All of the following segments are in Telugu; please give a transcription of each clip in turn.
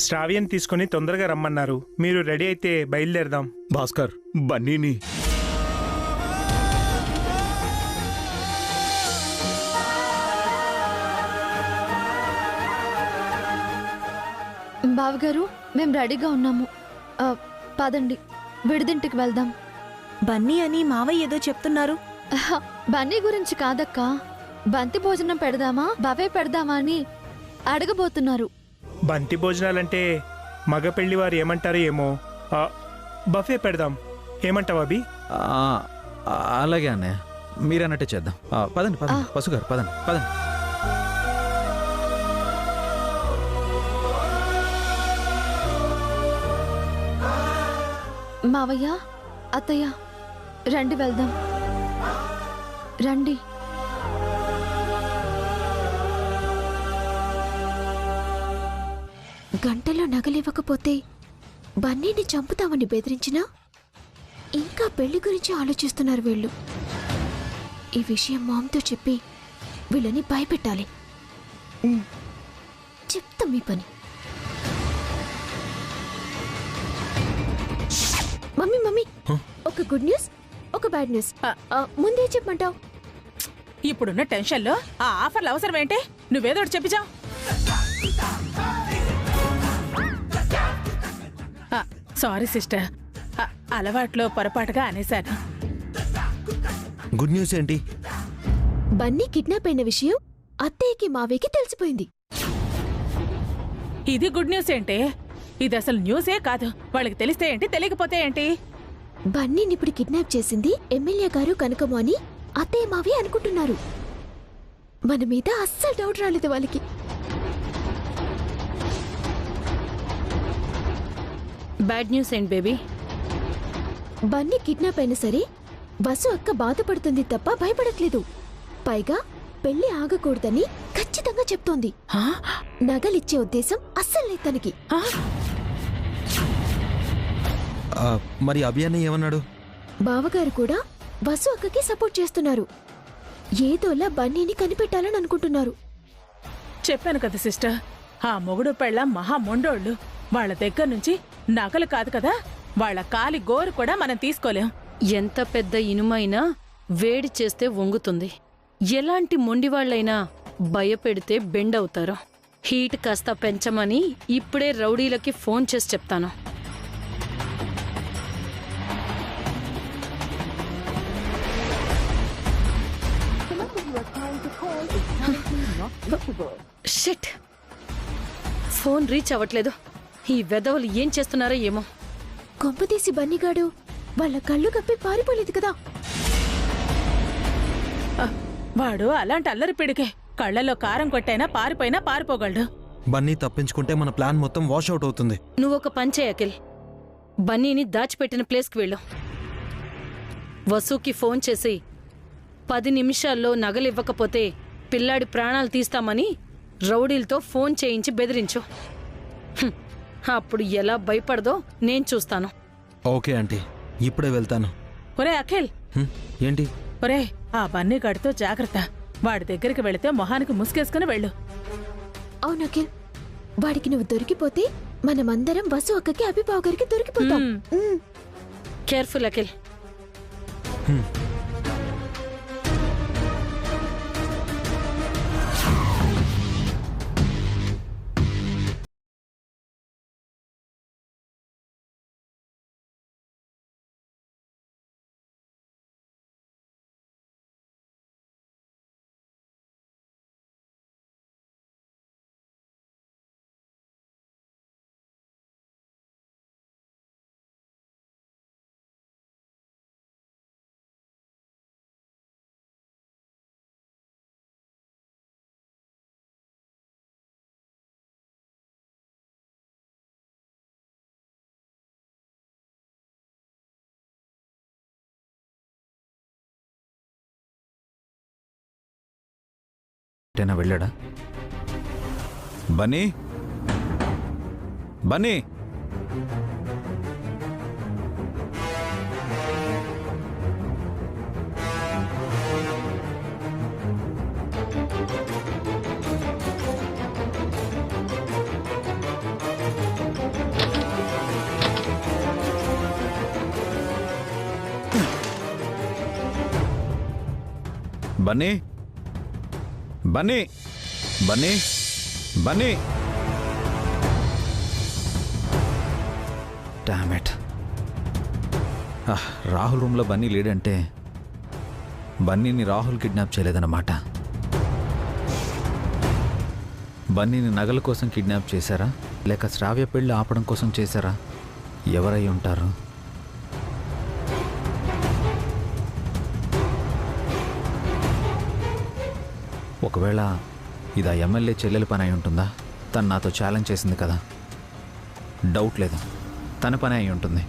శ్రావ్యం తీసుకుని తొందరగా రమ్మన్నారు. మీరు రెడీ అయితే బయలుదేరదాం. భాస్కర్, బన్నీని బావగారు, మేము రెడీగా ఉన్నాము. పదండి, విడిదింటికి వెళ్దాం. బన్నీ అని మావయ్య ఏదో చెప్తున్నారు. బన్నీ గురించి కాదక్క, బంతి భోజనం పెడదామా బవే పెడదామా అని అడగబోతున్నారు. బంతి భోజనాలంటే మగ పెళ్లి వారు ఏమంటారో ఏమో. బఫే పెడదాం. ఏమంటావు అభి? అలాగే అన్నయ్య, మీరన్నట్టే చేద్దాం. పదండి పదండి పసుగారు, పదండి పదండి. మావయ్య, అత్తయ్య, రండి వెళ్దాం. రండి. గంటలో నగలివ్వకపోతే బన్నీని చంపుతామని బెదిరించినా ఇంకా పెళ్లి గురించి ఆలోచిస్తున్నారు వీళ్ళు. ఈ విషయం మామ్తో చెప్పి వీళ్ళని భయపెట్టాలి. చెప్తాం మీ పని. మమ్మీ మమ్మీ, ఒక గుడ్ న్యూస్, ఒక బ్యాడ్ న్యూస్. ముందే చెప్పమంటావు? ఇప్పుడున్న టెన్షన్లో ఆ ఆఫర్లు అవసరం ఏంటి? నువ్వేదో చెప్పిచావు. సారీ సిస్టర్, అలవాట్లో పొరపాటుగా అనేశాను. గుడ్ న్యూస్ ఏంటి? బన్నీ కిడ్నాప్ అయిన విషయం అత్తయ్యకి మావయ్యకి తెలిసిపోయింది. ఇది గుడ్ న్యూస్ ఏంటి? ఇది అసలు న్యూసే కాదు. వాళ్ళకి తెలిస్తే ఏంటి, తెలియకపోతే ఏంటి? బన్నీని ఇప్పుడు కిడ్నాప్ చేసింది ఎమ్మెల్యే గారు కనకము అని అత్తయ్య మావయ్య అనుకుంటున్నారు. మన మీద అస్సలు డౌట్ రాలేదు వాళ్ళకి. బ్యాడ్ న్యూస్ ఏంటి బేబీ? బన్నీ కిడ్నాప్ అయినా సరే వసు అక్క బాధపడుతుంది తప్ప భయపడట్లేదు. పైగా పెళ్లి ఆగకూడదని ఖచ్చితంగా చెప్తోంది. నగలిచ్చే ఉద్దేశం అస్సలు లేదు తనకి. మరి అభియాన్ని ఏమన్నాడు? బావగారు కూడా వసు అక్కకి సపోర్ట్ చేస్తున్నారు. ఏదోలా బన్నీని కనిపెట్టాలని అనుకుంటున్నారు. చెప్పాను కదా సిస్టర్, ఆ మొగుడు పెళ్ళ మహా మొండోళ్ళు. వాళ్ళ దగ్గర నుంచి నగలు కాదు కదా, వాళ్ళ కాలి గోరు కూడా మనం తీసుకోలేం. ఎంత పెద్ద ఇనుమైనా వేడి చేస్తే వంగుతుంది. ఎలాంటి మొండివాళ్లైనా భయపెడితే బెండ్ అవుతారు. హీట్ కాస్త పెంచమని ఇప్పుడే రౌడీలకి ఫోన్ చేసి చెప్తాను. షిట్, ఫోన్ రీచ్ అవ్వట్లేదు. ఈ వెధవలు ఏం చేస్తున్నారో ఏమో. కొంపతీసి బన్నీగాడు వాళ్ళ కళ్ళు కప్పి పారిపోలేదు కదా. వాడు అలాంటి అల్లరి పిడికే. కళ్ళల్లో కారం కొట్టైనా పారిపోయినా పారిపోగలడు. బన్నీ తప్పించుకుంటే మన ప్లాన్ మొత్తం వాష్ అవుట్ అవుతుంది. నువ్వొక పంచే అఖిల్, బన్నీని దాచిపెట్టిన ప్లేస్కి వెళ్ళు. వసుకి ఫోన్ చేసి 10 నిమిషాల్లో నగలివ్వకపోతే పిల్లాడి ప్రాణాలు తీస్తామని రౌడీలతో ఫోన్ చేయించి బెదిరించు. అప్పుడు ఎలా భయపడదో నేను చూస్తాను. ఓకే ఆంటీ, ఇప్పుడే వెళ్తాను. ఒరే అఖిల్, ఏంటి? ఒరే ఆ బన్నీ గడితో జాగ్రత్త. వాడి దగ్గరికి వెళితే మొహానికి ముసుగేసుకుని వెళ్ళు. అవునఖిల్, వాడికి నువ్వు దొరికిపోతే మనమందరం వసు అక్కకి అభిబావ్ గారికి దొరికిపోతాం. కేర్ఫుల్ అఖిల్. వెళ్ళాడా? బన్నీ, బన్నీ, బన్నీ బన్నీ బన్నీ బన్నీ డామెట్. రాహుల్ రూమ్లో బన్నీ లేడంటే బన్నీని రాహుల్ కిడ్నాప్ చేయలేదన్నమాట. బన్నీని నగల కోసం కిడ్నాప్ చేశారా, లేక శ్రావ్య పెళ్లి ఆపడం కోసం చేశారా? ఎవరై ఉంటారు? ఒకవేళ ఇది ఆ ఎమ్మెల్యే చెల్లెలి పని అయి ఉంటుందా? తను నాతో ఛాలెంజ్ చేసింది కదా, డౌట్ లేదు, తన పని అయి ఉంటుంది.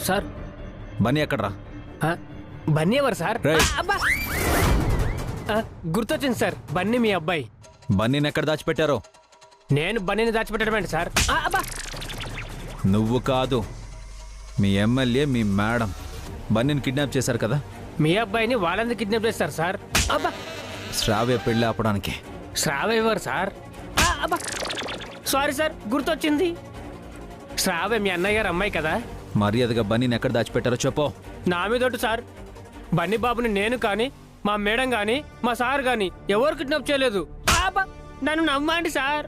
సార్ బన్నీ ఎక్కడ్రా? బన్నీ ఎవరు సార్? రేయ్. అబ్బా! గుర్తొచ్చింది సార్, బన్నీ మీ అబ్బాయి. బన్నీని ఎక్కడ దాచిపెట్టారో? నేను బన్నీని దాచిపెట్టడమేంటి సార్? అబ్బా! నువ్వు కాదు, మీ ఎమ్మెల్యే, మీ మేడం బన్నీని కిడ్నాప్ చేశారు కదా. మీ అబ్బాయిని వాళ్ళందరూ కిడ్నాప్ చేస్తారు సార్. అబ్బా! శ్రావ్య పెళ్ళి ఆపడానికి. శ్రావ్య ఎవరు సార్? అబ్బా! సారీ సార్, గుర్తొచ్చింది. శ్రావ్య మీ అన్నయ్య గారు అమ్మాయి కదా. మర్యాదగా బన్నీని ఎక్కడ దాచిపెట్టారో చెప్పు. నా మీదొట్టు సార్, బన్నీ బాబుని నేను కానీ, మా మేడం కానీ, మా సార్ కానీ ఎవరు కిడ్నాప్ చేయలేదు. అబ్బా! నన్ను నమ్మండి సార్.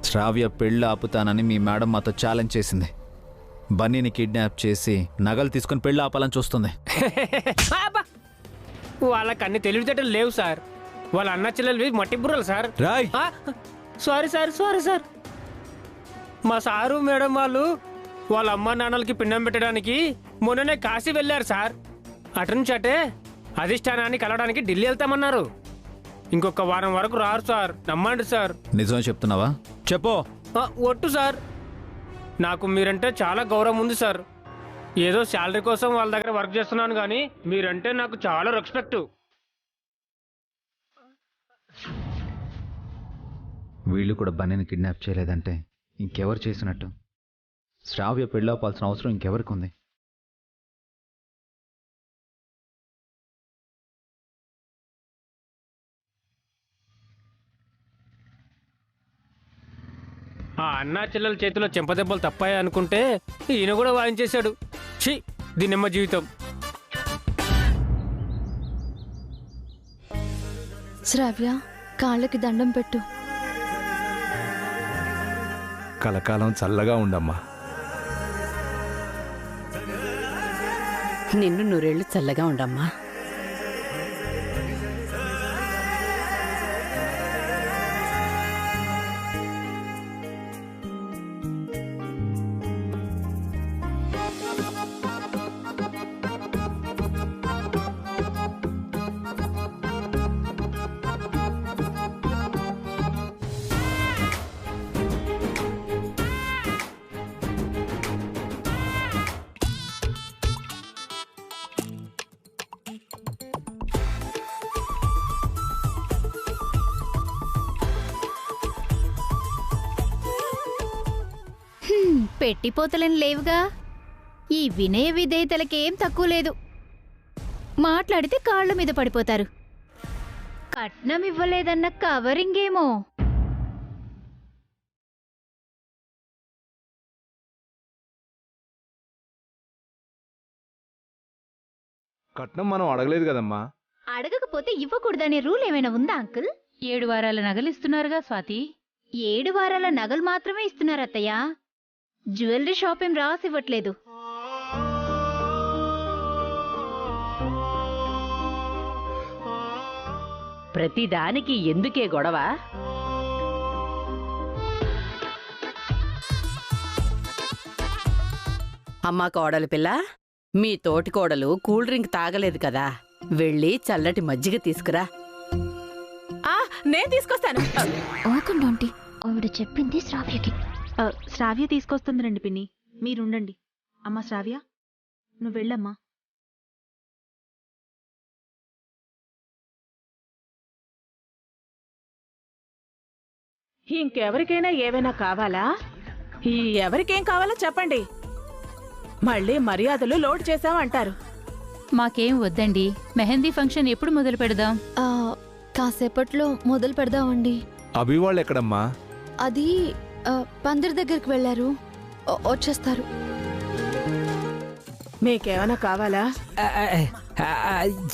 శ్రావ్య పెళ్ళి ఆపుతానని మీ మేడం మాతో ఛాలెంజ్ చేసింది. బన్నీని కిడ్నాప్ చేసి నగలు తీసుకుని పెళ్ళి ఆపాలని చూస్తుంది. అబ్బా! వాళ్ళకి అన్ని తెలివితేటలు లేవు సార్. వాళ్ళ అన్న చెల్లెలు మట్టి బుర్రలు sir. Rai. Sorry sir, sorry sir. మా సారు మేడం వాళ్ళు వాళ్ళ అమ్మ నాన్నలకి పిండం పెట్టడానికి మొన్ననే కాశీ వెళ్ళారు సార్. అటు నుంచి అటే అధిష్టానాన్ని కలవడానికి ఢిల్లీ వెళ్తామన్నారు. ఇంకొక వారం వరకు రారు సార్, నమ్మండి సార్. నిజం చెప్తున్నావా? చెప్పు. ఒట్టు సార్, నాకు మీరంటే చాలా గౌరవం ఉంది సార్. ఏదో శాలరీ కోసం వాళ్ళ దగ్గర వర్క్ చేస్తున్నాను కానీ మీరంటే నాకు చాలా రెస్పెక్ట్. వీళ్ళు కూడా బన్నీని కిడ్నాప్ చేయలేదంటే ఇంకెవరు చేసినట్టు? శ్రావ్య పెళ్ళాపాల్సిన అవసరం ఇంకెవరికి ఉంది? ఆ అన్నా చెల్లెల చేతిలో చెంపదెబ్బలు తప్పాయి అనుకుంటే ఈయన కూడా వాయించేశాడు. ఛీ, దీనిమ్మ జీవితం. శ్రావ్య, కాళ్ళకి దండం పెట్టు. కలకాలం చల్లగా ఉండమ్మా. నిన్ను నూరేళ్లు చల్లగా ఉండమ్మా. పెట్టిపోతలేని లేవుగా. ఈ వినయ విధేయతలకేం తక్కువ లేదు. మాట్లాడితే కాళ్ళ మీద పడిపోతారు. కట్నం ఇవ్వలేదన్న కవరింగేమో. కట్నం మనం అడగలేదు కదమ్మా. అడగకపోతే ఇవ్వకూడదనే రూల్ ఏమైనా ఉందా అంకుల్? 7 వారాల నగలిస్తున్నారుగా స్వాతి. 7 వారాల నగలు మాత్రమే ఇస్తున్నారు అత్తయ్య. జ్యువెలరీ షాప్ ఏం రాసివ్వట్లేదు. ప్రతిదానికి ఎందుకే గొడవ? అమ్మా కోడలి పిల్ల, మీ తోటి కోడలు కూల్ డ్రింక్ తాగలేదు కదా, వెళ్ళి చల్లటి మజ్జిగ తీసుకురా. నేను తీసుకొస్తాను. ఆకండి ఆంటీ, ఆవిడ చెప్పింది శ్రావ్యకి. శ్రావ్య తీసుకొస్తుంది రండి పిన్ని, మీరుండండి. అమ్మా శ్రావ్య, నువ్వు వెళ్ళమ్మా. ఇంకెవరికైనా ఏవైనా కావాలా? ఎవరికేం కావాలో చెప్పండి. మళ్ళీ మర్యాదలు లోటు చేశామంటారు. మాకేం వద్దండి. మెహందీ ఫంక్షన్ ఎప్పుడు మొదలు పెడదాం? కాసేపట్లో మొదలు పెడదామండి. అభి వాళ్ళు ఎక్కడమ్మా? అది పందిరి దగ్గరికి వెళ్ళారు, వచ్చేస్తారు. మీకేమైనా కావాలా?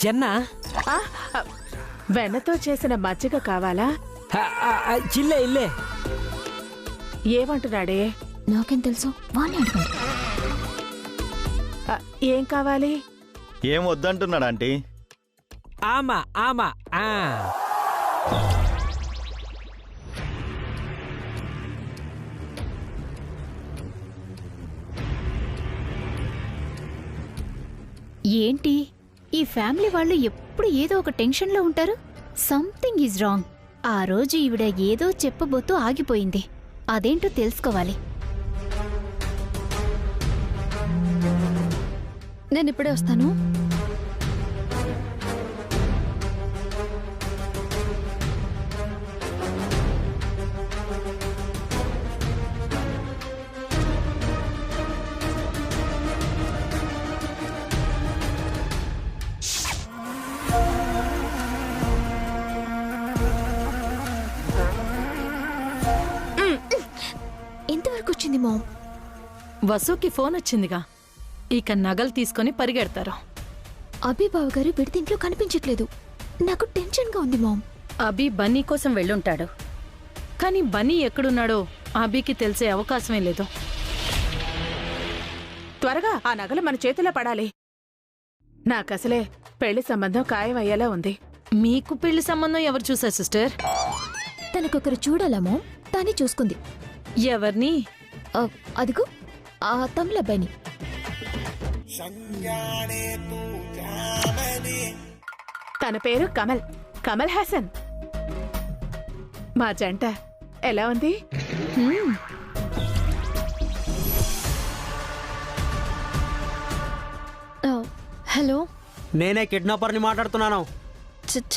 జన్న వెన్నతో చేసిన మజ్జిగ కావాలా? ఇల్లే ఏమంటున్నాడే? నాకేం తెలుసు, వాళ్ళే అడగండి. ఏం కావాలి? ఏం వద్దంటున్నాడు ఆంటీ? ఆమా ఆమా ఏంటి ఈ ఫ్యామిలీ వాళ్ళు ఎప్పుడు ఏదో ఒక టెన్షన్లో ఉంటారు. Something is wrong. ఆ రోజు ఈవిడ ఏదో చెప్పబోతూ ఆగిపోయింది. అదేంటో తెలుసుకోవాలి. నేను ఇప్పుడే వస్తాను. ఎంతవరకు వచ్చింది మామ్? వసుకి ఫోన్ వచ్చిందిగా, ఇక నగలు తీసుకొని పరిగెడతారు. అభిబావ గారు విడిదింట్లో కనిపించట్లేదు. నాకు టెన్షన్గా ఉంది మామ్. అభి బన్నీ కోసం వెళ్ళుంటాడు, కానీ బన్నీ ఎక్కడున్నాడో అభికి తెలిసే అవకాశమే లేదు. త్వరగా ఆ నగలు మన చేతిలో పడాలి. నాకసలే పెళ్లి సంబంధం ఖాయమయ్యేలా ఉంది. మీకు పెళ్లి సంబంధం ఎవరు చూశారు సిస్టర్? తనకొకరు చూడాలా మామ్? తానే చూసుకుంది. ఎవరిని? అదిగో ఆ తమిళ అబ్బాయిని. తన పేరు కమల్, కమల్ హాసన్. మా జంట ఎలా ఉంది? హలో, నేనే కిడ్నాపర్ని మాట్లాడుతున్నాను.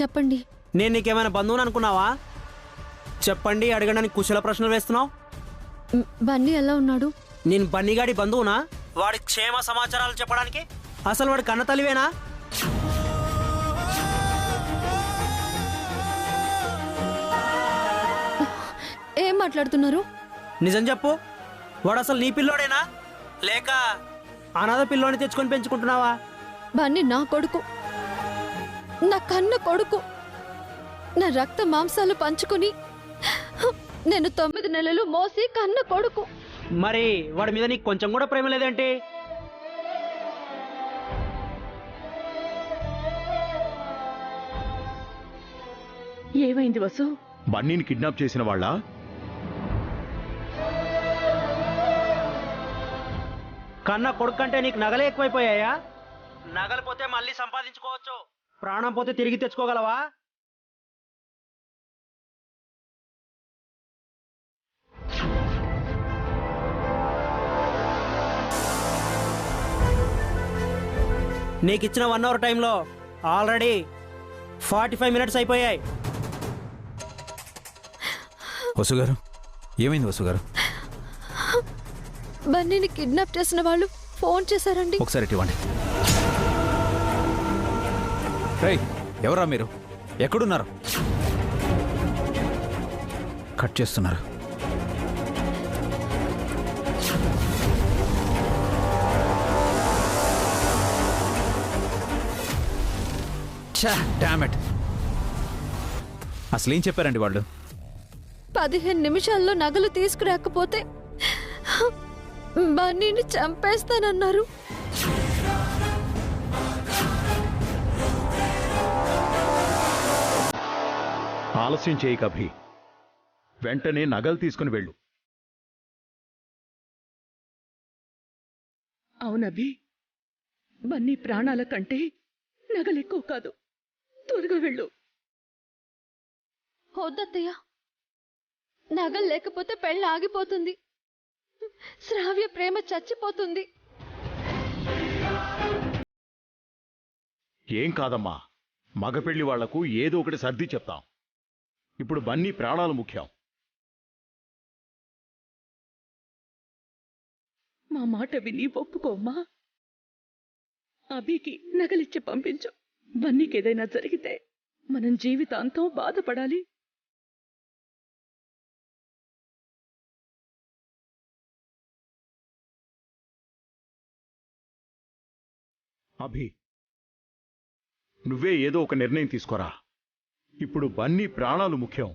చెప్పండి. నేను నీకేమైనా బంధువుని అనుకున్నావా? చెప్పండి అడగడానికి కుశల ప్రశ్నలు వేస్తున్నావు. బన్నీ ఎలా ఉన్నాడు? నేను బన్నీగాడి బంధువునా? వాడి క్షేమ సమాచారాలు చెప్పడానికి? అసలు వాడి కన్న తల్లివేనా? ఏం మాట్లాడుతున్నారు? నిజం చెప్పు, వాడు అసలు నీ పిల్లోడేనా లేక అనాథ పిల్లోని తెచ్చుకొని పెంచుకుంటున్నావా? బన్నీ నా కొడుకు, నా కన్న కొడుకు. నా రక్త మాంసాలు పంచుకుని నేను 9 నెలలు మోసి కన్న కొడుకు. మరి వాడి మీద నీకు కొంచెం కూడా ప్రేమ లేదేంటి? ఏమైంది వసు? బన్నీని కిడ్నాప్ చేసిన వాళ్ళ? కన్న కొడుకు కంటే నీకు నగలే ఎక్కువైపోయాయా? నగలు పోతే మళ్ళీ సంపాదించుకోవచ్చు, ప్రాణం పోతే తిరిగి తెచ్చుకోగలవా? నీకిచ్చిన 1 అవర్ టైంలో ఆల్రెడీ 45 మినిట్స్ అయిపోయాయి. వసుగారు, ఏమైంది వసుగారు? బన్నీని కిడ్నాప్ చేసిన వాళ్ళు ఫోన్ చేశారండి. ఒకసారి ఇవ్వండి. రేయ్, ఎవరా మీరు? ఎక్కడున్నారు? కట్ చేస్తున్నారు. డామెట్, అసలు ఏం చెప్పారండి వాళ్ళు? 15 నిమిషాల్లో నగలు తీసుకురాకపోతే బన్నీని చంపేస్తానన్నారు. ఆలస్యం చేయక అభి, వెంటనే నగలు తీసుకుని వెళ్ళు. అవునభి, బన్నీ ప్రాణాల కంటే నగలెక్కువ కాదు. త్వరగా వెళ్ళు. వద్దత్తయ్య, నగలు లేకపోతే పెళ్ళి ఆగిపోతుంది. శ్రావ్య ప్రేమ చచ్చిపోతుంది. ఏం కాదమ్మా, మగపెళ్లి వాళ్లకు ఏదో ఒకటి సర్ది చెప్తాం. ఇప్పుడు బన్నీ ప్రాణాలు ముఖ్యం. మా మాట విని ఒప్పుకోమ్మా. అభికి నగలిచ్చి పంపించు. బన్నీకి ఏదైనా జరిగితే మనం జీవితాంతం బాధపడాలి. అభి, నువ్వే ఏదో ఒక నిర్ణయం తీసుకోరా. ఇప్పుడు బన్నీ ప్రాణాలు ముఖ్యం.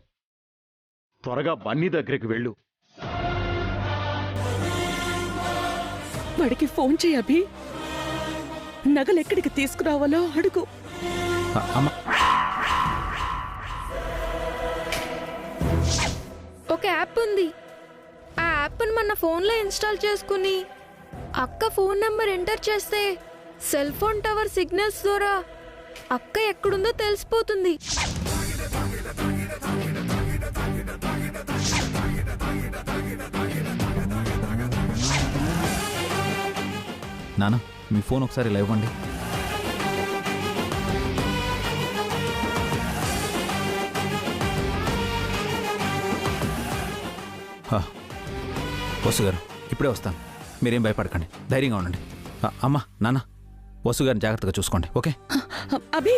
త్వరగా బన్నీ దగ్గరికి వెళ్ళు. వాడికి ఫోన్ చేయి అభి. నగలెక్కడికి తీసుకురావాలో అడుగు. ఒక యాప్ ఉంది. ఆ యాప్ని మన ఫోన్లో ఇన్స్టాల్ చేసుకుని అక్క ఫోన్ నెంబర్ ఎంటర్ చేస్తే సెల్ ఫోన్ టవర్ సిగ్నల్స్ ద్వారా అక్క ఎక్కడుందో తెలిసిపోతుంది. నానా, మీ ఫోన్ ఒకసారి ఇలా ఇవ్వండి. వసు గారు, ఇప్పుడే వస్తాను. మీరేం భయపడకండి, ధైర్యంగా ఉండండి. అమ్మా, నాన్న, వసు గారిని జాగ్రత్తగా చూసుకోండి. ఓకే అభి,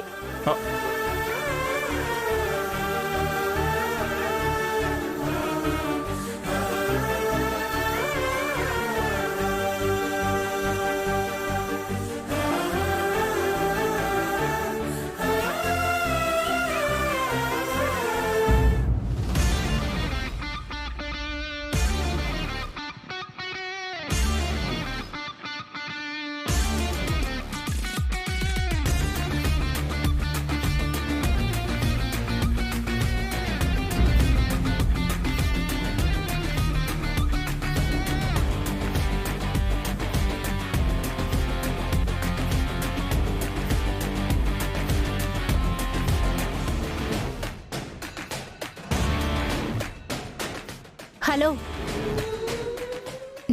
హలో,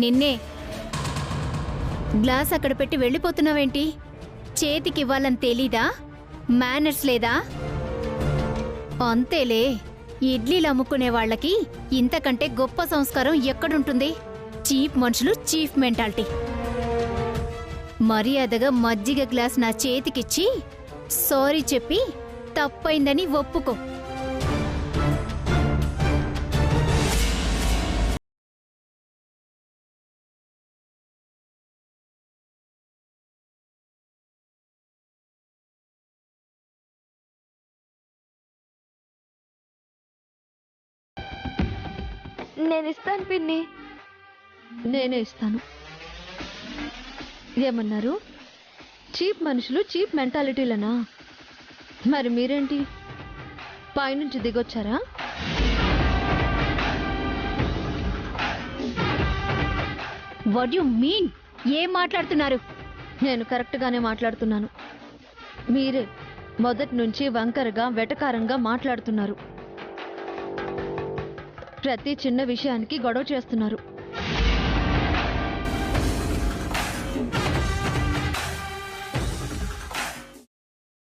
నిన్నే. గ్లాస్ అక్కడ పెట్టి వెళ్ళిపోతున్నావేంటి? చేతికి ఇవ్వాలని తెలీదా? మేనర్స్ లేదా? అంతేలే, ఇడ్లీలు అమ్ముకునే వాళ్ళకి ఇంతకంటే గొప్ప సంస్కారం ఎక్కడుంటుంది? చీప్ మనుషులు, చీప్ మెంటాలిటీ. మర్యాదగా మజ్జిగ గ్లాస్ నా చేతికిచ్చి సారీ చెప్పి తప్పైందని ఒప్పుకో. నేను ఇస్తాను పిన్ని, నేనే ఇస్తాను. ఏమన్నారు? చీప్ మనుషులు, చీప్ మెంటాలిటీలనా? మరి మీరేంటి పైనుంచి దిగొచ్చారా? What you mean? ఏం మాట్లాడుతున్నారు? నేను కరెక్ట్గానే మాట్లాడుతున్నాను. మీరే మొదటి నుంచి వంకరగా, వెటకారంగా మాట్లాడుతున్నారు. ప్రతి చిన్న విషయానికి గొడవ చేస్తున్నారు.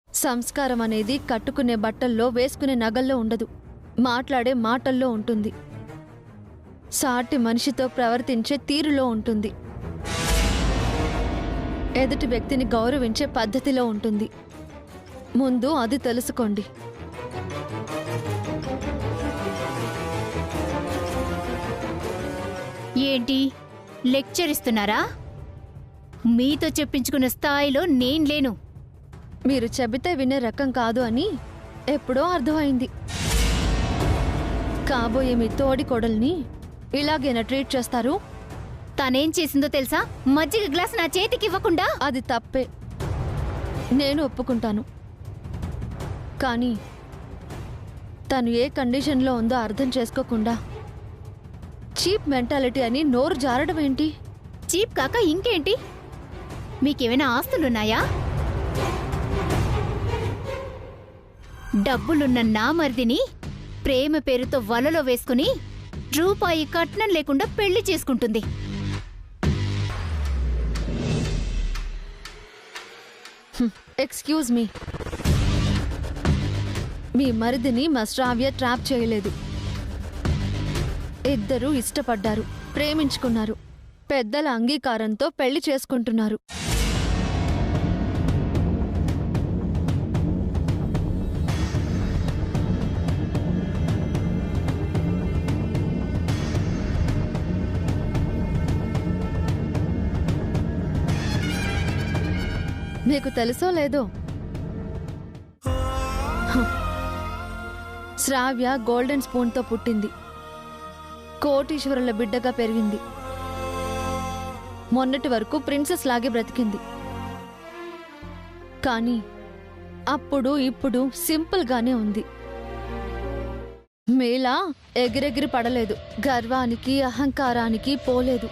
సంస్కారం అనేది కట్టుకునే బట్టల్లో, వేసుకునే నగల్లో ఉండదు, మాట్లాడే మాటల్లో ఉంటుంది. సాటి మనిషితో ప్రవర్తించే తీరులో ఉంటుంది. ఎదుటి వ్యక్తిని గౌరవించే పద్ధతిలో ఉంటుంది. ముందు అది తెలుసుకోండి. ఏంటి లెక్చర్ ఇస్తున్నారా? మీతో చెప్పించుకున్న స్థాయిలో నేను లేను. మీరు చెబితే వినే రకం కాదు అని ఎప్పుడో అర్థమైంది. కాబోయే మీ తోడి కోడల్ని ఇలాగేనా ట్రీట్ చేస్తారు? తనేం చేసిందో తెలుసా? మజ్జిగ గ్లాస్ నా చేతికి ఇవ్వకుండా. అది తప్పే, నేను ఒప్పుకుంటాను. కానీ తను ఏ కండిషన్లో ఉందో అర్థం చేసుకోకుండా చీప్ మెంటాలిటీ అని నోరు జారడం ఏంటి? చీప్ కాక ఇంకేంటి? మీకేమైనా ఆస్తులున్నాయా? డబ్బులున్న నా మరిదిని ప్రేమ పేరుతో వలలో వేసుకుని రూపాయి కట్నం లేకుండా పెళ్లి చేసుకుంటుంది. ఎక్స్క్యూజ్ మీ, మీ మరిదిని మా శ్రావ్య ట్రాప్ చేయలేదు. ఇద్దరూ ఇష్టపడ్డారు, ప్రేమించుకున్నారు, పెద్దల అంగీకారంతో పెళ్లి చేసుకుంటున్నారు. మీకు తెలుసో లేదో శ్రావ్య గోల్డెన్ స్పూన్తో పుట్టింది, కోటీశ్వరుల బిడ్డగా పెరిగింది, మొన్నటి వరకు ప్రిన్సెస్ లాగే బ్రతికింది. కానీ అప్పుడు ఇప్పుడు సింపుల్గానే ఉంది. మీలా ఎగిరెగిరి పడలేదు, గర్వానికి అహంకారానికి పోలేదు.